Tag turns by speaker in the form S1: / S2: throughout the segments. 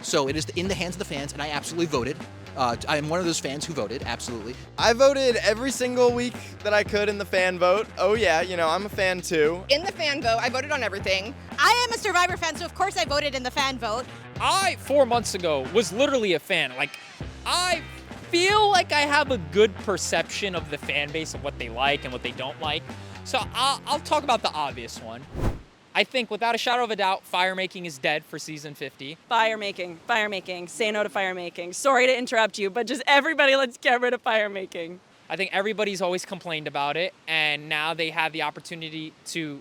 S1: So it is in the hands of the fans, and I absolutely voted. I am one of those fans who voted, absolutely.
S2: I voted every single week that I could in the fan vote. Oh yeah, I'm a fan too.
S3: In the fan vote, I voted on everything.
S4: I am a Survivor fan, so of course I voted in the fan vote.
S5: I, 4 months ago, was literally a fan. I feel like I have a good perception of the fan base of what they like and what they don't like. So I'll talk about the obvious one. I think, without a shadow of a doubt, firemaking is dead for season 50.
S6: Firemaking. Say no to firemaking. Sorry to interrupt you, but just everybody, let's get rid of firemaking.
S5: I think everybody's always complained about it, and now they have the opportunity to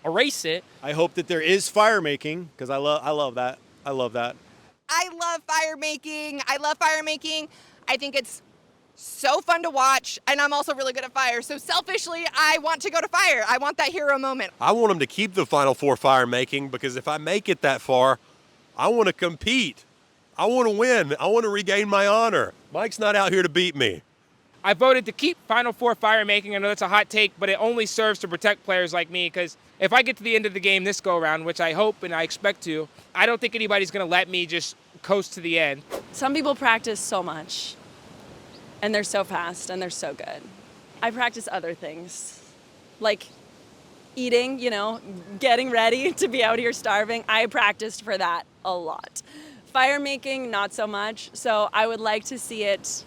S5: erase it.
S7: I hope that there is firemaking, because I love that. I love that.
S3: I love firemaking. I think it's so fun to watch, and I'm also really good at fire. So selfishly, I want to go to fire. I want that hero moment.
S8: I want them to keep the Final Four fire making, because if I make it that far, I want to compete. I want to win. I want to regain my honor. Mike's not out here to beat me.
S9: I voted to keep Final Four fire making. I know that's a hot take, but it only serves to protect players like me, because if I get to the end of the game this go around, which I hope and I expect to, I don't think anybody's going to let me just coast to the end.
S6: Some people practice so much, and they're so fast, and they're so good. I practice other things, like eating, getting ready to be out here starving. I practiced for that a lot. Fire making, not so much, so I would like to see it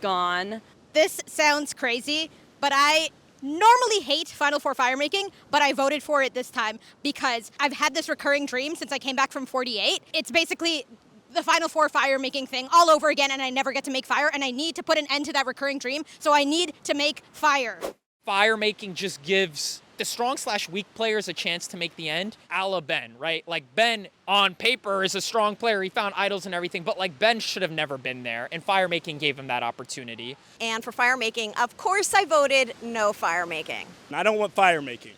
S6: gone.
S4: This sounds crazy, but I normally hate Final Four firemaking, but I voted for it this time because I've had this recurring dream since I came back from 48. It's basically the Final Four firemaking thing all over again, and I never get to make fire, and I need to put an end to that recurring dream, so I need to make fire.
S5: Firemaking just gives the strong/weak players a chance to make the end, a la Ben, right? Like, Ben, on paper, is a strong player. He found idols and everything, but, Ben should have never been there, and firemaking gave him that opportunity.
S3: And for firemaking, of course I voted no firemaking.
S7: I don't want firemaking.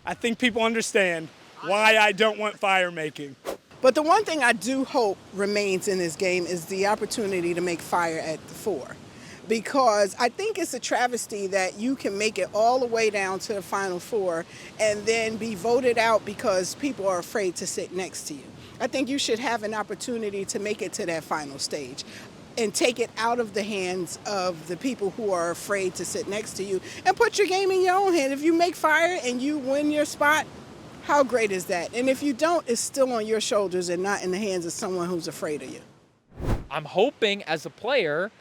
S7: I think people understand why I don't want firemaking.
S10: But the one thing I do hope remains in this game is the opportunity to make fire at the 4. Because I think it's a travesty that you can make it all the way down to the Final Four and then be voted out because people are afraid to sit next to you. I think you should have an opportunity to make it to that final stage and take it out of the hands of the people who are afraid to sit next to you and put your game in your own hand. If you make fire and you win your spot, how great is that? And if you don't, it's still on your shoulders and not in the hands of someone who's afraid of you.
S5: I'm hoping, as a player,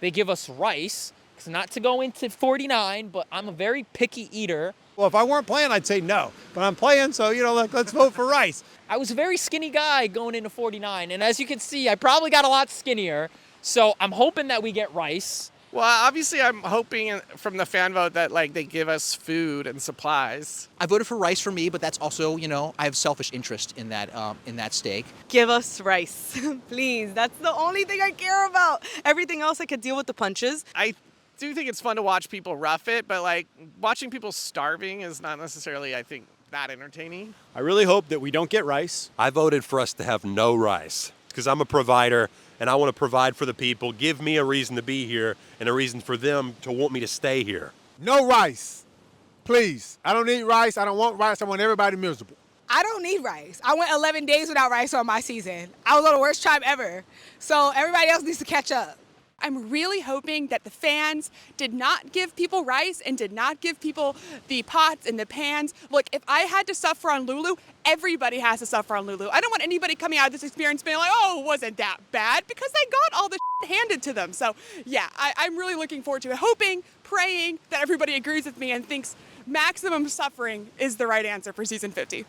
S5: they give us rice. It's not to go into 49, but I'm a very picky eater.
S7: Well, if I weren't playing, I'd say no. But I'm playing, so, let's vote for rice.
S5: I was a very skinny guy going into 49, and as you can see, I probably got a lot skinnier. So I'm hoping that we get rice.
S11: Well, obviously, I'm hoping from the fan vote that, they give us food and supplies.
S1: I voted for rice for me, but that's also, I have selfish interest in that steak.
S6: Give us rice, please. That's the only thing I care about. Everything else I could deal with the punches.
S11: I do think it's fun to watch people rough it, but, watching people starving is not necessarily, I think, that entertaining.
S7: I really hope that we don't get rice.
S8: I voted for us to have no rice, because I'm a provider, and I want to provide for the people. Give me a reason to be here and a reason for them to want me to stay here.
S12: No rice, please. I don't need rice. I don't want rice. I want everybody miserable.
S3: I don't need rice. I went 11 days without rice on my season. I was on the worst tribe ever. So everybody else needs to catch up.
S13: I'm really hoping that the fans did not give people rice and did not give people the pots and the pans. Look, if I had to suffer on Lulu, everybody has to suffer on Lulu. I don't want anybody coming out of this experience being like, oh, it wasn't that bad, because they got all the handed to them. So yeah, I'm really looking forward to it, hoping, praying that everybody agrees with me and thinks maximum suffering is the right answer for season 50.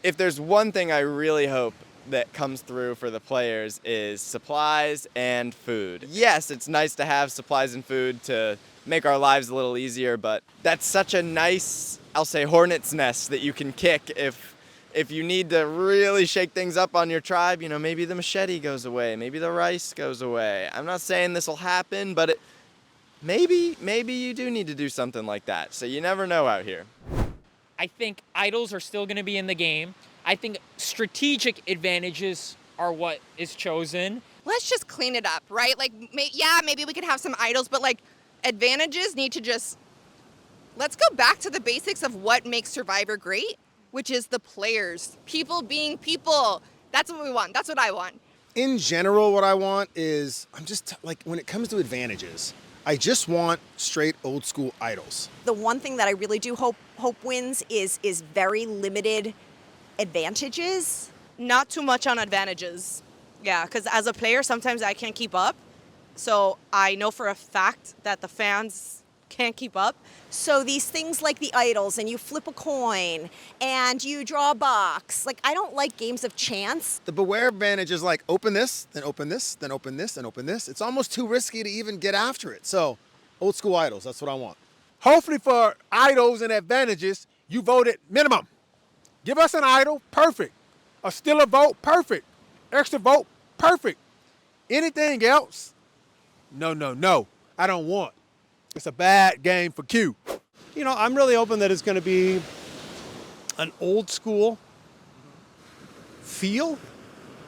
S2: If there's one thing I really hope that comes through for the players is supplies and food. Yes, it's nice to have supplies and food to make our lives a little easier, but that's such a nice, I'll say, hornet's nest that you can kick if you need to really shake things up on your tribe. Maybe the machete goes away, maybe the rice goes away. I'm not saying this will happen, but maybe you do need to do something like that. So you never know out here.
S5: I think idols are still going to be in the game. I think strategic advantages are what is chosen.
S3: Let's just clean it up, right? Maybe we could have some idols, but advantages need to let's go back to the basics of what makes Survivor great, which is the players. People being people. That's what we want. That's what I want.
S12: In general, what I want is, when it comes to advantages, I just want straight old school idols.
S14: The one thing that I really do hope wins is very limited advantages.
S3: Not too much on advantages. Yeah, because as a player, sometimes I can't keep up. So I know for a fact that the fans can't keep up.
S14: So these things like the idols, and you flip a coin, and you draw a box. Like, I don't like games of chance.
S12: The beware advantage is like open this, then open this, then open this, then open this. It's almost too risky to even get after it. So old school idols, that's what I want.
S7: Hopefully for idols and advantages, you voted minimum. Give us an idol, perfect. A stealer vote, perfect. Extra vote, perfect. Anything else? No. I don't want. It's a bad game for Q.
S15: You know, I'm really hoping that it's going to be an old school feel,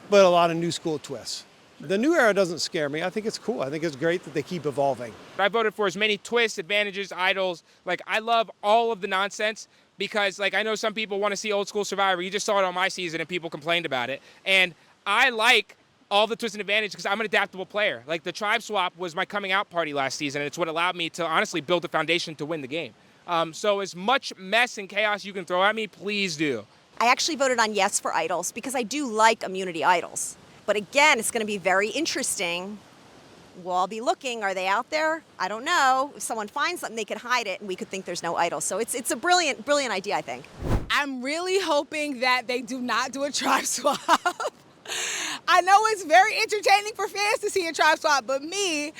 S15: but a lot of new school twists. The new era doesn't scare me. I think it's cool. I think it's great that they keep evolving.
S9: I voted for as many twists, advantages, idols. Like, I love all of the nonsense because, like, I know some people want to see old school Survivor. You just saw it on my season and people complained about it. And I like all the twists and advantages because I'm an adaptable player. Like, the tribe swap was my coming out party last season, and it's what allowed me to honestly build a foundation to win the game. So as much mess and chaos you can throw at me, please do.
S14: I actually voted on yes for idols because I do like immunity idols. But again, it's going to be very interesting. We'll all be looking. Are they out there? I don't know. If someone finds something, they could hide it, and we could think there's no idols. So it's a brilliant idea, I think.
S10: I'm really hoping that they do not do a tribe swap. I know it's very entertaining for fans to see a tribe swap, but me,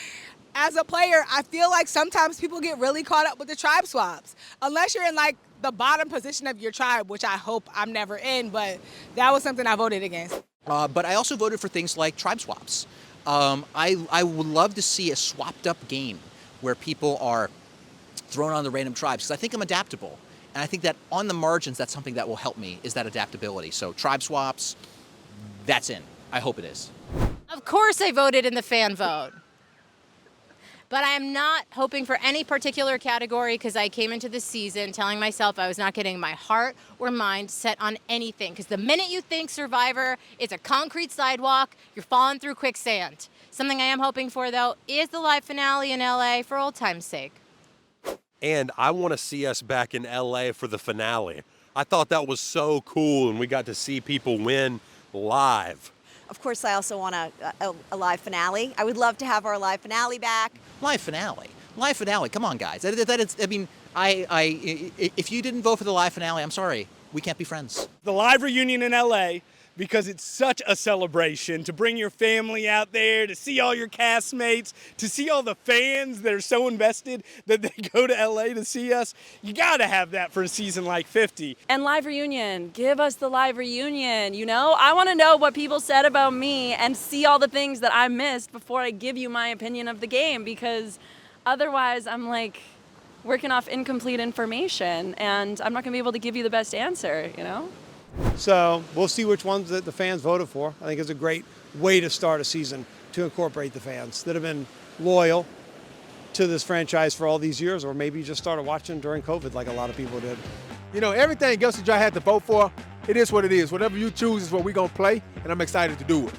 S10: as a player, I feel like sometimes people get really caught up with the tribe swaps. Unless you're in like the bottom position of your tribe, which I hope I'm never in, but that was something I voted against.
S1: But I also voted for things like tribe swaps. I would love to see a swapped up game where people are thrown on the random tribes because I think I'm adaptable. And I think that on the margins, that's something that will help me, is that adaptability. So tribe swaps, that's in. I hope it is.
S4: Of course I voted in the fan vote. But I am not hoping for any particular category because I came into the season telling myself I was not getting my heart or mind set on anything. Because the minute you think Survivor is a concrete sidewalk, you're falling through quicksand. Something I am hoping for, though, is the live finale in LA for old time's sake.
S8: And I want to see us back in LA for the finale. I thought that was so cool, and we got to see people win live.
S14: Of course, I also want a live finale. I would love to have our live finale back.
S1: Live finale. Live finale. Come on, guys. That is, I mean, if you didn't vote for the live finale, I'm sorry. We can't be friends.
S7: The live reunion in LA, because it's such a celebration to bring your family out there, to see all your castmates, to see all the fans that are so invested that they go to LA to see us. You gotta have that for a season like 50.
S6: And live reunion, give us the live reunion, you know? I wanna know what people said about me and see all the things that I missed before I give you my opinion of the game, because otherwise I'm like working off incomplete information and I'm not gonna be able to give you the best answer, you know?
S15: So we'll see which ones that the fans voted for. I think it's a great way to start a season, to incorporate the fans that have been loyal to this franchise for all these years, or maybe just started watching during COVID like a lot of people did.
S12: You know, everything else that y'all had to vote for, it is what it is. Whatever you choose is what we're going to play, and I'm excited to do it.